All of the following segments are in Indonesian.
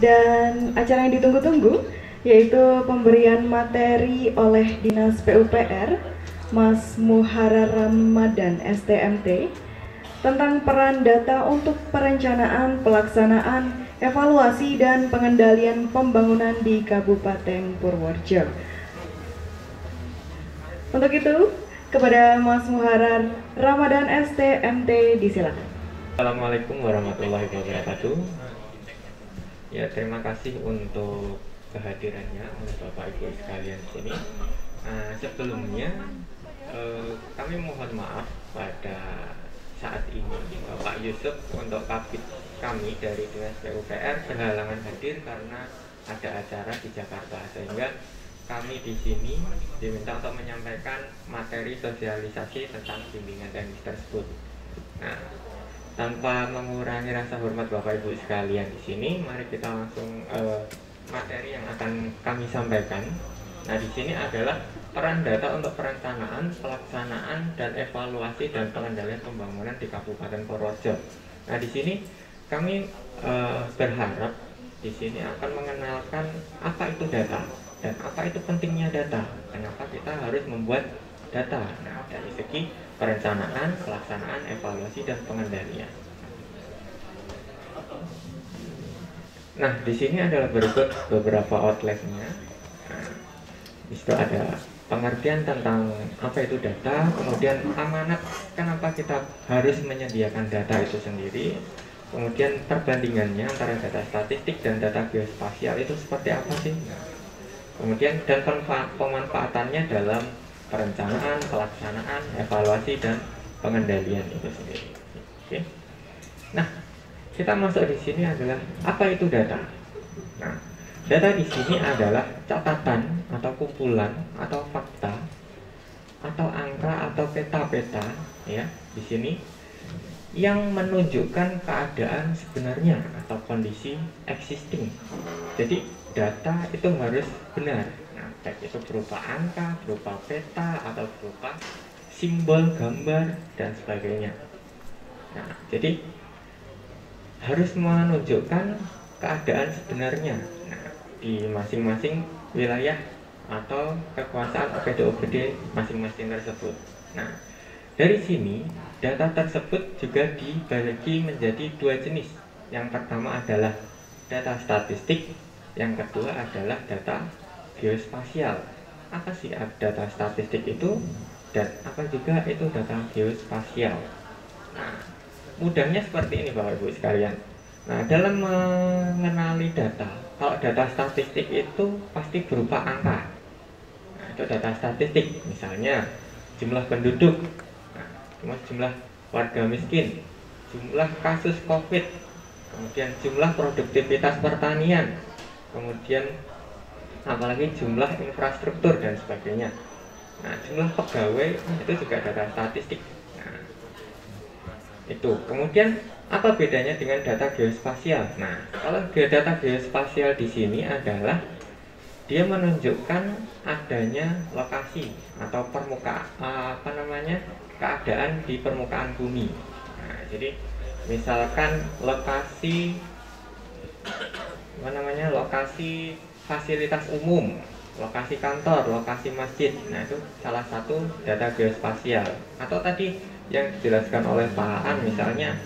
Dan acara yang ditunggu-tunggu yaitu pemberian materi oleh Dinas PUPR Mas Muharrar Ramadan STMT tentang peran data untuk perencanaan, pelaksanaan, evaluasi, dan pengendalian pembangunan di Kabupaten Purworejo. Untuk itu, kepada Mas Muharrar Ramadan STMT disilakan. Assalamualaikum warahmatullahi wabarakatuh. Ya, terima kasih untuk kehadirannya oleh Bapak Ibu sekalian di sini. Sebelumnya kami mohon maaf pada saat ini Bapak Yusuf untuk kabit kami dari Dinas PUPR berhalangan hadir karena ada acara di Jakarta, sehingga kami di sini diminta untuk menyampaikan materi sosialisasi tentang bimbingan teknis tersebut. Nah, tanpa mengurangi rasa hormat Bapak Ibu sekalian di sini, mari kita langsung materi yang akan kami sampaikan. Nah, di sini adalah peran data untuk perencanaan, pelaksanaan, dan evaluasi dan pengendalian pembangunan di Kabupaten Purworejo. Nah, di sini kami berharap di sini akan mengenalkan apa itu data dan apa itu pentingnya data. Kenapa kita harus membuat data? Nah, dari segi perencanaan, pelaksanaan, evaluasi, dan pengendalian. Nah, di sini adalah berikut beberapa outline-nya. Nah, di situ ada pengertian tentang apa itu data, kemudian amanat kenapa kita harus menyediakan data itu sendiri, kemudian perbandingannya antara data statistik dan data geospasial itu seperti apa sih. Nah, kemudian dan pemanfaatannya dalam perencanaan, pelaksanaan, evaluasi, dan pengendalian itu sendiri. Oke. Nah, kita masuk di sini adalah apa itu data. Nah, data di sini adalah catatan atau kumpulan atau fakta atau angka atau peta-peta ya di sini yang menunjukkan keadaan sebenarnya atau kondisi existing. Jadi data itu harus benar. Nah, baik itu berupa angka, berupa peta, atau berupa simbol, gambar, dan sebagainya. Nah, jadi harus menunjukkan keadaan sebenarnya. Nah, di masing-masing wilayah atau kekuasaan OPD-OPD masing-masing tersebut. Nah, dari sini data tersebut juga dibagi menjadi dua jenis. Yang pertama adalah data statistik, yang kedua adalah data geospasial. Apa sih data statistik itu dan apa juga itu data geospasial? Nah, mudahnya seperti ini Bapak Ibu sekalian. Nah, dalam mengenali data, kalau data statistik itu pasti berupa angka. Nah, itu data statistik, misalnya jumlah penduduk, nah, jumlah warga miskin, jumlah kasus COVID, kemudian jumlah produktivitas pertanian, kemudian apalagi jumlah infrastruktur dan sebagainya. Nah, jumlah pegawai itu juga data statistik. Nah, itu. Kemudian apa bedanya dengan data geospasial? Nah, kalau data geospasial di sini adalah dia menunjukkan adanya lokasi atau keadaan di permukaan bumi. Nah, jadi misalkan lokasi lokasi fasilitas umum, lokasi kantor, lokasi masjid. Nah, itu salah satu data geospasial. Atau tadi yang dijelaskan oleh Pak Aan, misalnya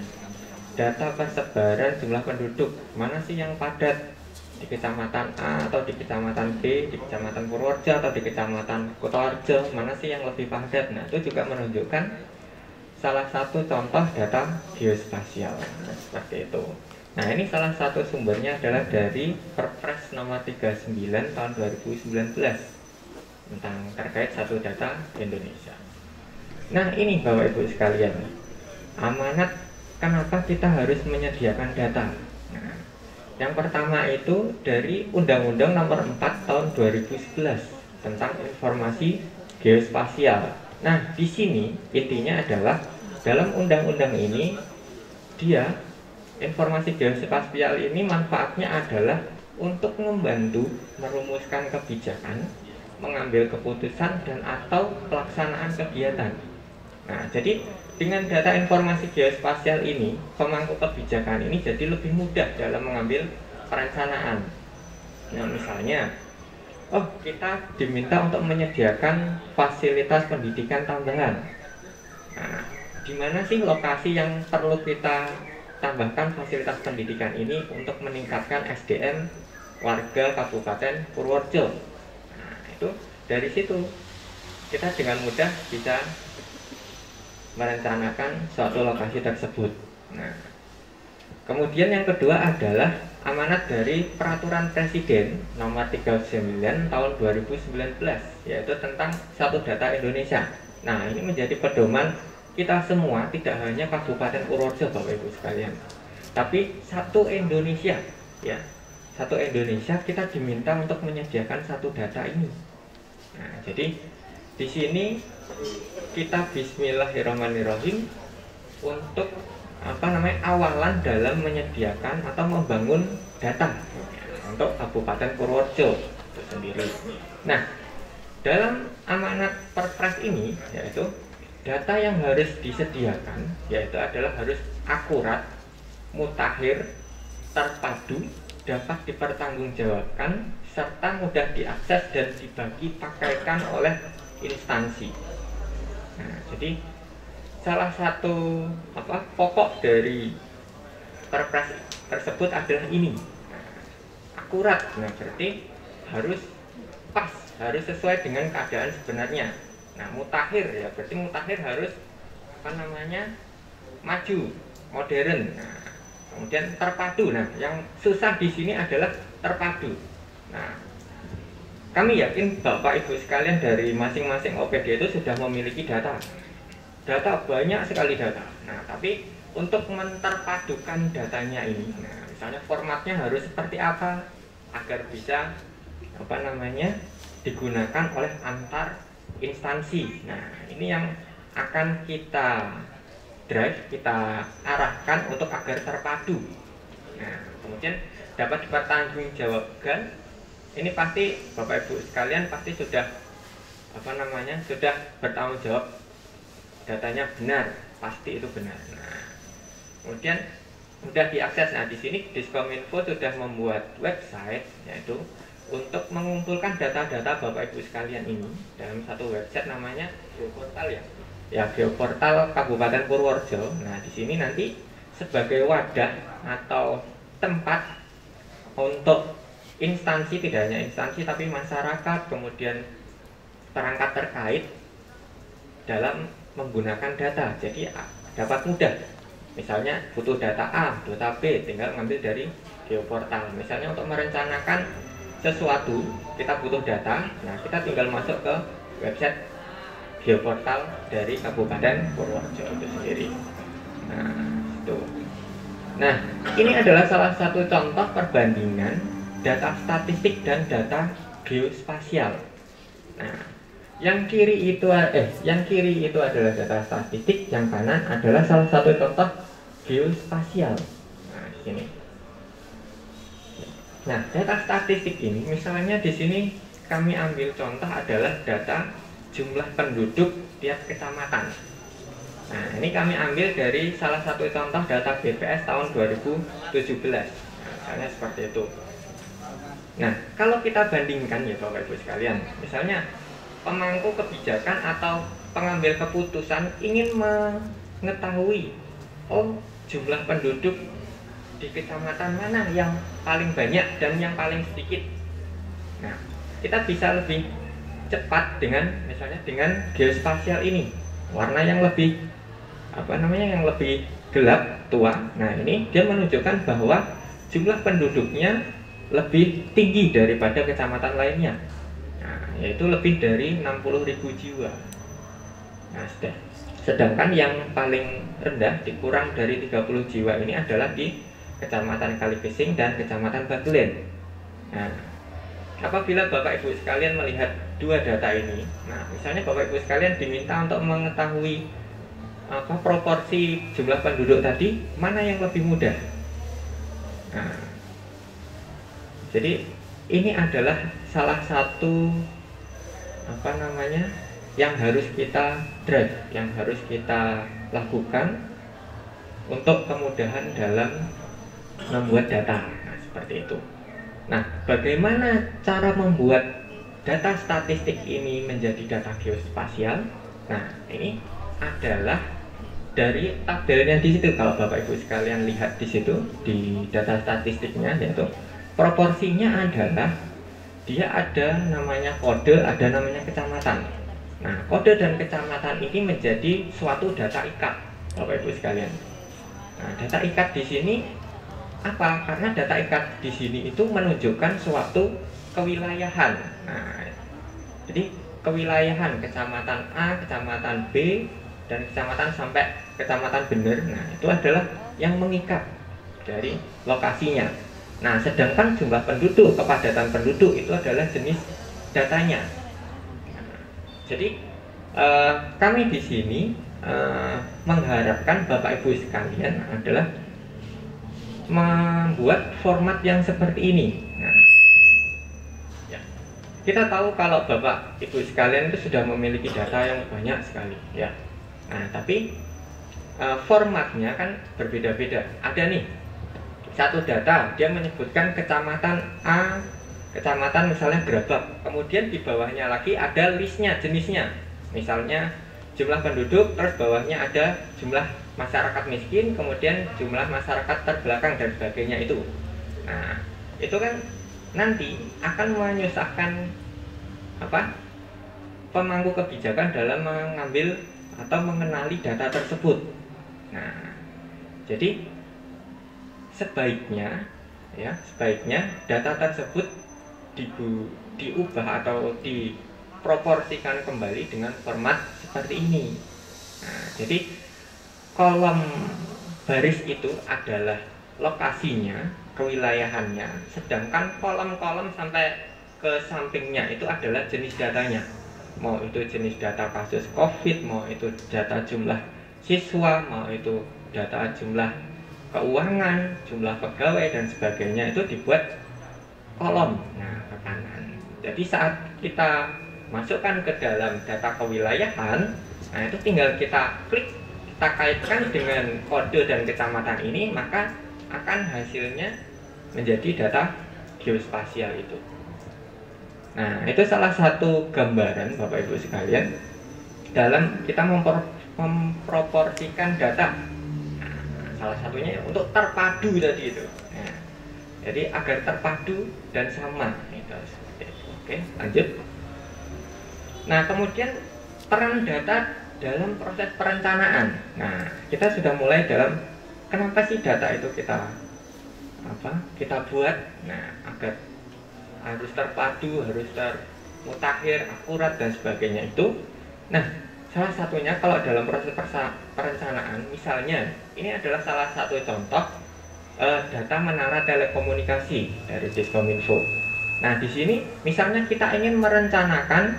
data persebaran jumlah penduduk, mana sih yang padat di kecamatan A atau di kecamatan B, di kecamatan Purworejo atau di kecamatan Kutoarjo, mana sih yang lebih padat. Nah, itu juga menunjukkan salah satu contoh data geospasial. Nah, seperti itu. Nah, ini salah satu sumbernya adalah dari Perpres nomor 39 tahun 2019 tentang terkait satu data Indonesia. Nah, ini Bapak Ibu sekalian, amanat kenapa kita harus menyediakan data. Nah, yang pertama itu dari Undang-Undang nomor 4 tahun 2011 tentang informasi geospasial. Nah, di sini intinya adalah dalam undang-undang ini informasi geospasial ini manfaatnya adalah untuk membantu merumuskan kebijakan, mengambil keputusan, dan atau pelaksanaan kegiatan. Nah, jadi dengan data informasi geospasial ini, pemangku kebijakan ini jadi lebih mudah dalam mengambil perencanaan. Nah, misalnya, oh kita diminta untuk menyediakan fasilitas pendidikan tambahan. Nah, di mana sih lokasi yang perlu kita tambahkan fasilitas pendidikan ini untuk meningkatkan SDM warga Kabupaten Purworejo? Nah, itu dari situ kita dengan mudah bisa merencanakan suatu lokasi tersebut. Nah, kemudian yang kedua adalah amanat dari Peraturan Presiden Nomor 39 Tahun 2019, yaitu tentang Satu Data Indonesia. Nah, ini menjadi pedoman kita semua, tidak hanya Kabupaten Purworejo, Bapak Ibu sekalian, tapi satu Indonesia, ya, satu Indonesia kita diminta untuk menyediakan satu data ini. Nah, jadi di sini kita Bismillahirrahmanirrahim untuk awalan dalam menyediakan atau membangun data untuk Kabupaten Purworejo itu sendiri. Nah, dalam amanat Perpres ini yaitu data yang harus disediakan yaitu adalah harus akurat, mutakhir, terpadu, dapat dipertanggungjawabkan, serta mudah diakses dan dibagi pakaikan oleh instansi. Nah, jadi salah satu pokok dari Perpres tersebut adalah ini. Nah, akurat, nah berarti harus pas, harus sesuai dengan keadaan sebenarnya. Nah, mutakhir ya berarti mutakhir harus maju, modern. Nah, kemudian terpadu. Nah, yang susah di sini adalah terpadu. Nah, kami yakin Bapak Ibu sekalian dari masing-masing OPD itu sudah memiliki data banyak sekali data. Nah, tapi untuk menterpadukan datanya ini, nah, misalnya formatnya harus seperti apa agar bisa digunakan oleh antar instansi. Nah, ini yang akan kita drive, kita arahkan untuk agar terpadu. Nah, kemudian dapat dipertanggungjawabkan. Ini pasti Bapak Ibu sekalian pasti sudah sudah bertanggung jawab datanya benar, pasti itu benar. Nah, kemudian mudah diakses. Nah, di sini Diskominfo sudah membuat website yaitu untuk mengumpulkan data-data Bapak Ibu sekalian ini dalam satu website namanya Geoportal ya Geoportal Kabupaten Purworejo. Nah, di sini nanti sebagai wadah atau tempat untuk instansi, tidak hanya instansi tapi masyarakat, kemudian perangkat terkait dalam menggunakan data. Jadi dapat mudah. Misalnya butuh data A, data B, tinggal ngambil dari Geoportal. Misalnya untuk merencanakan sesuatu, kita butuh data. Nah, kita tinggal masuk ke website Geoportal dari Kabupaten Purworejo itu sendiri. Nah, itu. Nah, ini adalah salah satu contoh perbandingan data statistik dan data geospasial. Nah, yang kiri itu adalah data statistik, yang kanan adalah salah satu contoh geospasial. Nah, di sini. Nah, data statistik ini misalnya di sini kami ambil contoh adalah data jumlah penduduk tiap kecamatan. Nah, ini kami ambil dari salah satu contoh data BPS tahun 2017. Nah, misalnya seperti itu. Nah, kalau kita bandingkan ya Bapak Ibu sekalian, misalnya pemangku kebijakan atau pengambil keputusan ingin mengetahui jumlah penduduk di kecamatan mana yang paling banyak dan yang paling sedikit. Nah, kita bisa lebih cepat misalnya dengan geospasial ini. Warna yang lebih yang lebih gelap, tua. Nah, ini dia menunjukkan bahwa jumlah penduduknya lebih tinggi daripada kecamatan lainnya. Nah, yaitu lebih dari 60.000 jiwa. Nah, sedangkan yang paling rendah dikurang dari 30 jiwa ini adalah di Kecamatan Kaligesing dan Kecamatan Bagelen. Nah, apabila Bapak Ibu sekalian melihat dua data ini, nah misalnya Bapak Ibu sekalian diminta untuk mengetahui proporsi jumlah penduduk tadi, mana yang lebih mudah? Nah, jadi ini adalah salah satu yang harus kita drive, yang harus kita lakukan untuk kemudahan dalam membuat data. Nah, seperti itu. Nah, bagaimana cara membuat data statistik ini menjadi data geospasial? Nah, ini adalah dari tabelnya di situ. Kalau Bapak Ibu sekalian lihat di situ di data statistiknya, yaitu proporsinya adalah dia ada namanya kode, ada namanya kecamatan. Nah, kode dan kecamatan ini menjadi suatu data ikat, Bapak Ibu sekalian. Nah, data ikat di sini apa? Karena data ikat di sini itu menunjukkan suatu kewilayahan. Nah, jadi kewilayahan kecamatan A, kecamatan B, dan kecamatan sampai kecamatan bener. Nah, itu adalah yang mengikat dari lokasinya. Nah, sedangkan jumlah penduduk, kepadatan penduduk itu adalah jenis datanya. Nah, jadi kami di sini mengharapkan Bapak Ibu sekalian adalah membuat format yang seperti ini. Nah, ya. Kita tahu kalau Bapak Ibu sekalian itu sudah memiliki data yang banyak sekali, ya. Nah, tapi formatnya kan berbeda-beda. Ada nih satu data, dia menyebutkan kecamatan A, kecamatan misalnya Gerabak. Kemudian di bawahnya lagi ada listnya, jenisnya. Misalnya jumlah penduduk, terus bawahnya ada jumlah masyarakat miskin, kemudian jumlah masyarakat terbelakang dan sebagainya itu. Nah, itu kan nanti akan menyusahkan pemangku kebijakan dalam mengambil atau mengenali data tersebut. Nah, jadi sebaiknya data tersebut diubah atau diproporsikan kembali dengan format seperti ini. Nah, jadi kolom baris itu adalah lokasinya, kewilayahannya, sedangkan kolom-kolom sampai ke sampingnya itu adalah jenis datanya. Mau itu jenis data kasus COVID, mau itu data jumlah siswa, mau itu data jumlah keuangan, jumlah pegawai dan sebagainya, itu dibuat kolom. Nah, ke kanan. Jadi saat kita masukkan ke dalam data kewilayahan, nah itu tinggal kita klik, kita kaitkan dengan kode dan kecamatan ini, maka akan hasilnya menjadi data geospasial itu. Nah, itu salah satu gambaran Bapak Ibu sekalian dalam kita memproporsikan data. Nah, salah satunya untuk terpadu tadi itu. Nah, jadi agar terpadu dan sama itu. Oke, lanjut. Nah, kemudian peran data dalam proses perencanaan. Nah, kita sudah mulai dalam kenapa sih data itu kita buat. Nah, agar harus terpadu, harus termutakhir, akurat dan sebagainya itu. Nah, salah satunya kalau dalam proses perencanaan, misalnya ini adalah salah satu contoh data menara telekomunikasi dari Diskominfo. Nah, di sini misalnya kita ingin merencanakan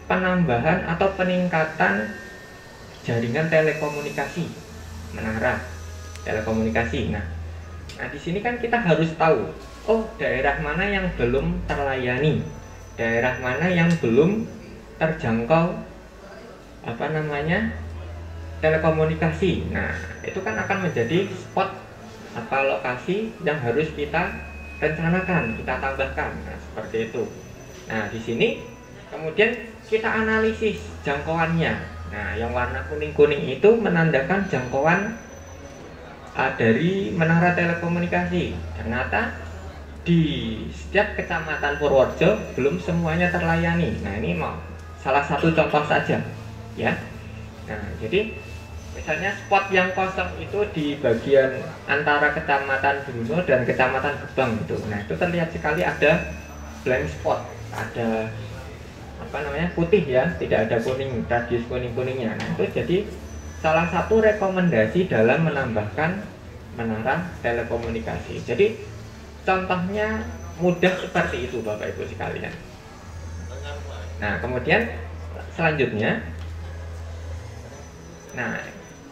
penambahan atau peningkatan jaringan telekomunikasi, menara telekomunikasi. Nah, di sini kan kita harus tahu, oh daerah mana yang belum terlayani, daerah mana yang belum terjangkau telekomunikasi. Nah, itu kan akan menjadi spot lokasi yang harus kita rencanakan, kita tambahkan. Nah, seperti itu. Nah, di sini kemudian kita analisis jangkauannya. Nah, yang warna kuning-kuning itu menandakan jangkauan dari menara telekomunikasi. Ternyata di setiap kecamatan Purworejo belum semuanya terlayani. Nah, ini mau salah satu contoh saja, ya. Nah, jadi misalnya spot yang kosong itu di bagian antara kecamatan Bruno dan kecamatan Gebang itu. Nah, itu terlihat sekali ada blank spot, ada putih ya, tidak ada kuning, radius kuning-kuningnya. Nah, itu jadi salah satu rekomendasi dalam menambahkan menara telekomunikasi. Jadi contohnya mudah seperti itu Bapak Ibu sekalian. Nah, kemudian selanjutnya, nah,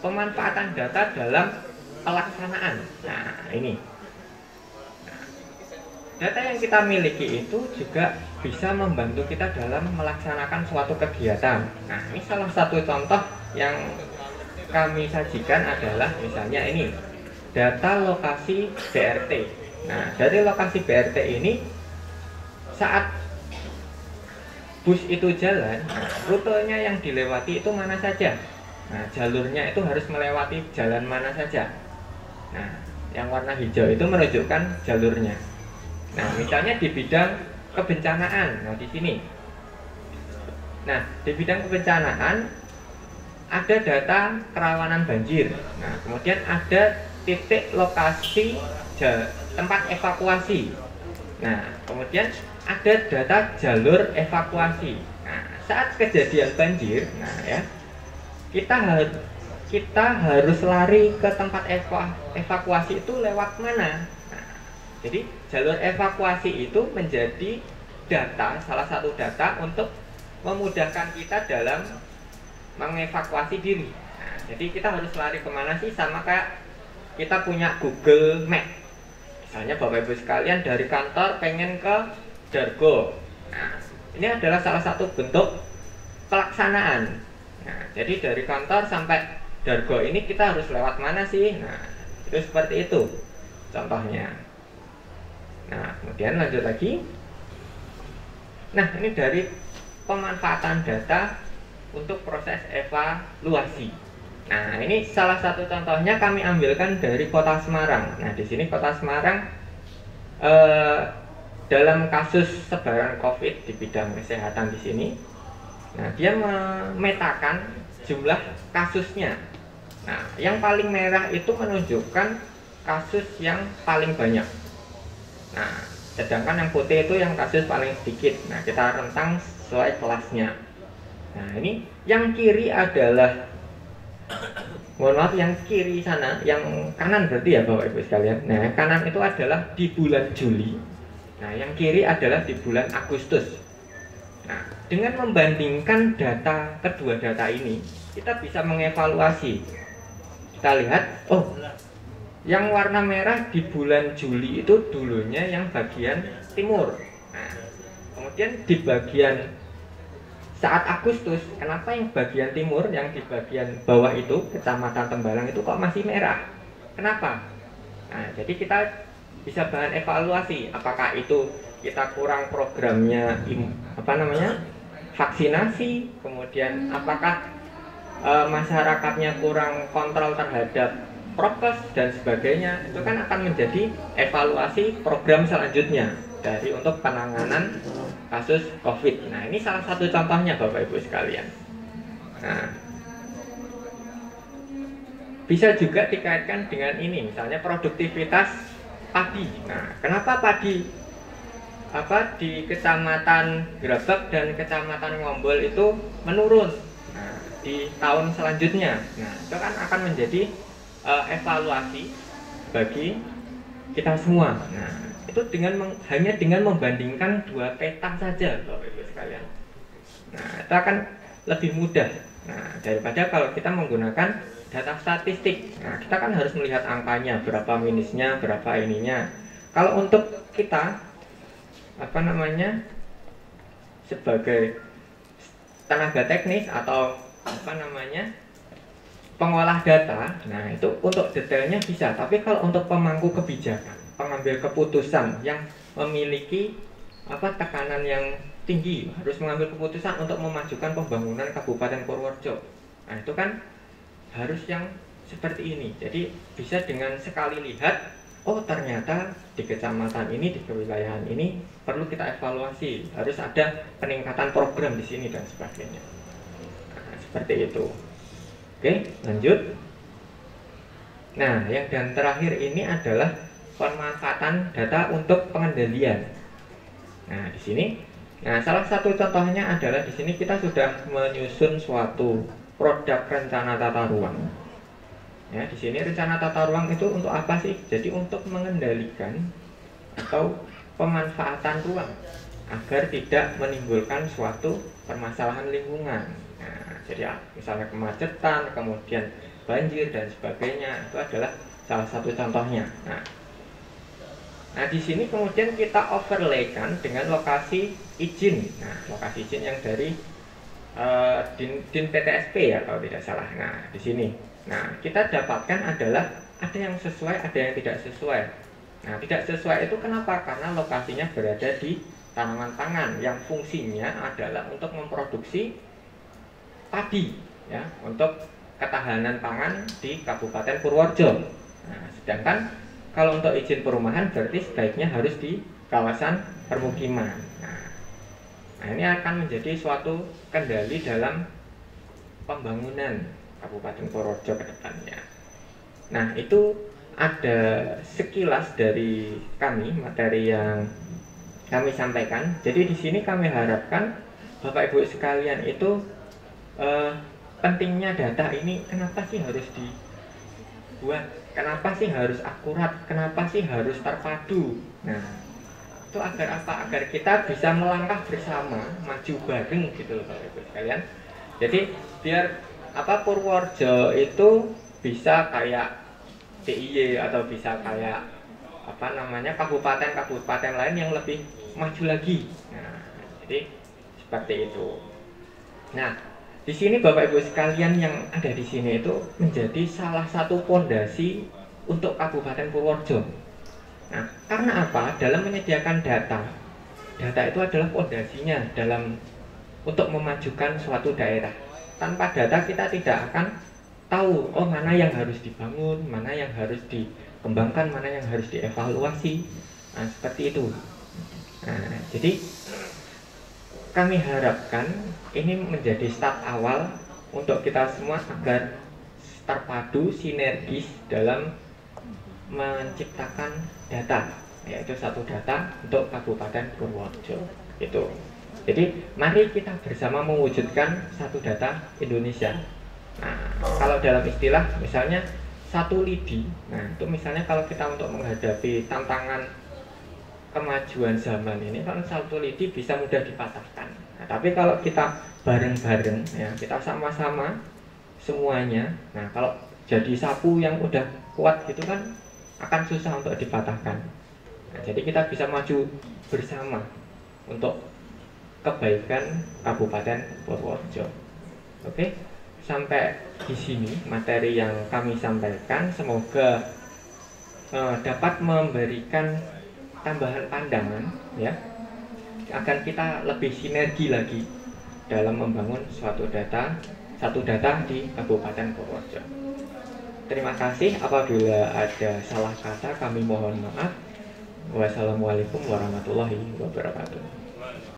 pemanfaatan data dalam pelaksanaan. Nah, ini data yang kita miliki itu juga bisa membantu kita dalam melaksanakan suatu kegiatan. Nah, ini salah satu contoh yang kami sajikan adalah misalnya ini data lokasi BRT. Nah, dari lokasi BRT ini saat bus itu jalan, nah, rutenya yang dilewati itu mana saja. Nah, jalurnya itu harus melewati jalan mana saja. Nah, yang warna hijau itu menunjukkan jalurnya. Nah, misalnya di bidang kebencanaan, nah di sini. Nah, di bidang kebencanaan ada data kerawanan banjir. Nah, kemudian ada titik lokasi tempat evakuasi. Nah, kemudian ada data jalur evakuasi. Nah, saat kejadian banjir, nah ya, kita harus lari ke tempat evakuasi itu lewat mana? Nah, jadi jalur evakuasi itu menjadi data, salah satu data untuk memudahkan kita dalam mengevakuasi diri. Nah, jadi kita harus lari kemana sih? Sama kayak kita punya Google Map. Misalnya Bapak Ibu sekalian dari kantor pengen ke Dargo. Nah, ini adalah salah satu bentuk pelaksanaan. Nah, jadi dari kantor sampai Dargo ini kita harus lewat mana sih? Nah, itu seperti itu contohnya. Nah, kemudian lanjut lagi. Nah, ini dari pemanfaatan data untuk proses evaluasi. Nah, ini salah satu contohnya kami ambilkan dari Kota Semarang. Nah, di sini Kota Semarang dalam kasus sebaran COVID di bidang kesehatan di sini, nah dia memetakan jumlah kasusnya. Nah, yang paling merah itu menunjukkan kasus yang paling banyak. Nah, sedangkan yang putih itu yang kasus paling sedikit. Nah, kita rentang sesuai kelasnya. Nah, ini yang kiri adalah, mohon maaf, yang kiri sana, yang kanan berarti ya Bapak Ibu sekalian. Nah, kanan itu adalah di bulan Juli. Nah, yang kiri adalah di bulan Agustus. Nah, dengan membandingkan data kedua data ini, kita bisa mengevaluasi. Kita lihat, oh, yang warna merah di bulan Juli itu dulunya yang bagian timur. Nah, kemudian di bagian saat Agustus, kenapa yang bagian timur, yang di bagian bawah itu, Kecamatan Tembalang itu kok masih merah? Kenapa? Nah, jadi kita bisa bahan evaluasi, apakah itu kita kurang programnya vaksinasi, kemudian apakah masyarakatnya kurang kontrol terhadap prokes dan sebagainya. Itu kan akan menjadi evaluasi program selanjutnya dari untuk penanganan kasus COVID. Nah, ini salah satu contohnya Bapak Ibu sekalian. Nah, bisa juga dikaitkan dengan ini, misalnya produktivitas padi. Nah, kenapa padi di Kecamatan Grabak dan Kecamatan Ngombol itu menurun di tahun selanjutnya? Nah, itu kan akan menjadi evaluasi bagi kita semua. Nah, itu hanya dengan membandingkan dua peta saja Bapak Ibu sekalian. Nah, itu akan lebih mudah. Nah, daripada kalau kita menggunakan data statistik. Nah, kita kan harus melihat angkanya, berapa minusnya, berapa ininya. Kalau untuk kita sebagai tenaga teknis atau pengolah data, nah itu untuk detailnya bisa. Tapi kalau untuk pemangku kebijakan, pengambil keputusan yang memiliki tekanan yang tinggi, harus mengambil keputusan untuk memajukan pembangunan Kabupaten Purworejo. Nah, itu kan harus yang seperti ini. Jadi bisa dengan sekali lihat, oh ternyata di kecamatan ini, di kewilayahan ini perlu kita evaluasi, harus ada peningkatan program di sini dan sebagainya. Nah, seperti itu. Oke, lanjut. Nah, yang dan terakhir ini adalah pemanfaatan data untuk pengendalian. Nah, di sini, nah salah satu contohnya adalah di sini kita sudah menyusun suatu produk rencana tata ruang. Ya, di sini rencana tata ruang itu untuk apa sih? Jadi untuk mengendalikan atau pemanfaatan ruang agar tidak menimbulkan suatu permasalahan lingkungan. Nah, jadi misalnya kemacetan, kemudian banjir dan sebagainya, itu adalah salah satu contohnya. Nah, di sini kemudian kita overlaykan dengan lokasi izin. Nah, lokasi izin yang dari Din PTSP ya kalau tidak salah. Nah, di sini. Nah, kita dapatkan adalah ada yang sesuai, ada yang tidak sesuai. Nah, tidak sesuai itu kenapa? Karena lokasinya berada di tanaman pangan yang fungsinya adalah untuk memproduksi padi, ya, untuk ketahanan pangan di Kabupaten Purworejo. Nah, sedangkan kalau untuk izin perumahan berarti sebaiknya harus di kawasan permukiman. Nah, ini akan menjadi suatu kendali dalam pembangunan Kabupaten Purworejo ke depannya. Nah, itu ada sekilas dari kami materi yang kami sampaikan. Jadi di sini kami harapkan Bapak Ibu sekalian itu pentingnya data ini kenapa sih harus dibuat? Kenapa sih harus akurat? Kenapa sih harus terpadu? Nah, itu agar apa? Agar kita bisa melangkah bersama, maju bareng gitu loh Bapak Ibu sekalian. Jadi biar apa Purworejo itu bisa kayak DIY atau bisa kayak apa namanya kabupaten-kabupaten lain yang lebih maju lagi. Nah, jadi seperti itu. Nah, di sini Bapak Ibu sekalian yang ada di sini itu menjadi salah satu fondasi untuk Kabupaten Purworejo. Nah, karena apa? Dalam menyediakan data itu adalah fondasinya dalam untuk memajukan suatu daerah. Tanpa data kita tidak akan tahu mana yang harus dibangun, mana yang harus dikembangkan, mana yang harus dievaluasi. Nah, seperti itu. Nah, jadi kami harapkan ini menjadi start awal untuk kita semua agar terpadu sinergis dalam menciptakan data, yaitu satu data untuk Kabupaten Purworejo. Itu. Jadi mari kita bersama mewujudkan satu data Indonesia. Nah, kalau dalam istilah misalnya satu lidi. Nah, itu misalnya kalau kita untuk menghadapi tantangan kemajuan zaman ini kan satu lidi bisa mudah dipatahkan. Nah, tapi kalau kita bareng-bareng ya, kita sama-sama semuanya. Nah, kalau jadi sapu yang udah kuat gitu kan akan susah untuk dipatahkan. Nah, jadi kita bisa maju bersama untuk kebaikan Kabupaten Purworejo. Oke? Sampai di sini materi yang kami sampaikan, semoga dapat memberikan tambahan pandangan ya, agar kita lebih sinergi lagi dalam membangun satu data di Kabupaten Purworejo. Terima kasih. Apabila ada salah kata kami mohon maaf. Wassalamualaikum warahmatullahi wabarakatuh.